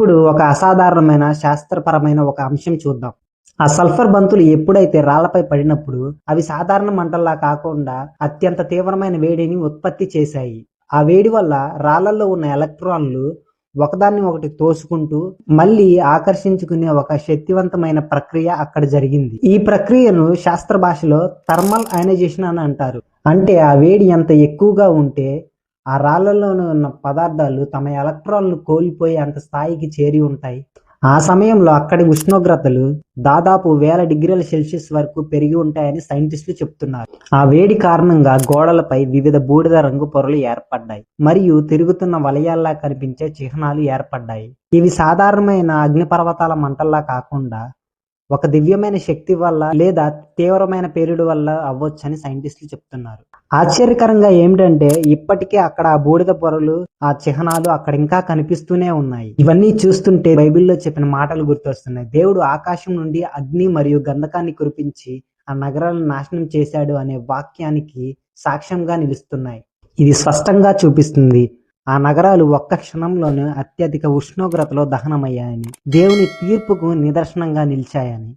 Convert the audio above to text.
ఇప్పుడు ఒక అసాధారణమైన శాస్త్రపరమైన ఒక అంశం చూద్దాం. ఆ సల్ఫర్ బంతులు ఎప్పుడైతే రాళ్లపై పడినప్పుడు అవి సాధారణ మంటల్లా కాకుండా అత్యంత తీవ్రమైన వేడిని ఉత్పత్తి చేశాయి. ఆ వేడి వల్ల రాళ్లలో ఉన్న ఎలక్ట్రాన్లు ఒకదాన్ని ఒకటి తోసుకుంటూ మళ్ళీ ఆకర్షించుకునే ఒక శక్తివంతమైన ప్రక్రియ అక్కడ జరిగింది. ఈ ప్రక్రియను శాస్త్ర భాషలో థర్మల్ అయనైజేషన్ అని అంటారు. అంటే ఆ వేడి ఎంత ఎక్కువగా ఉంటే ఆ రాళ్లలోనే ఉన్న పదార్థాలు తమ ఎలక్ట్రాన్లు కోల్పోయే అంత స్థాయికి చేరి ఉంటాయి. ఆ సమయంలో అక్కడి ఉష్ణోగ్రతలు దాదాపు 1000 డిగ్రీల సెల్సియస్ వరకు పెరిగి ఉంటాయని సైంటిస్టులు చెప్తున్నారు. ఆ వేడి కారణంగా గోడలపై వివిధ బూడిద రంగు పొరలు ఏర్పడ్డాయి మరియు తిరుగుతున్న వలయాల్లా కనిపించే చిహ్నాలు ఏర్పడ్డాయి. ఇవి సాధారణమైన అగ్నిపర్వతాల మంటల్లా కాకుండా ఒక దివ్యమైన శక్తి వల్ల లేదా తీవ్రమైన పేలుడు వల్ల అవ్వొచ్చని సైంటిస్టులు చెప్తున్నారు. ఆశ్చర్యకరంగా ఏమిటంటే ఇప్పటికీ అక్కడ ఆ బూడిద పొరలు, ఆ చిహ్నాలు అక్కడ ఇంకా కనిపిస్తూనే ఉన్నాయి. ఇవన్నీ చూస్తుంటే బైబిల్లో చెప్పిన మాటలు గుర్తొస్తున్నాయి. దేవుడు ఆకాశం నుండి అగ్ని మరియు గంధకాన్ని కురిపించి ఆ నగరాలను నాశనం చేశాడు అనే వాక్యానికి సాక్ష్యంగా నిలుస్తున్నాయి. ఇది స్పష్టంగా చూపిస్తుంది ఆ నగరాలు ఒక్క క్షణంలోనే అత్యధిక ఉష్ణోగ్రతలో దహనమయ్యాయని, దేవుని తీర్పుకు నిదర్శనంగా నిలిచాయని.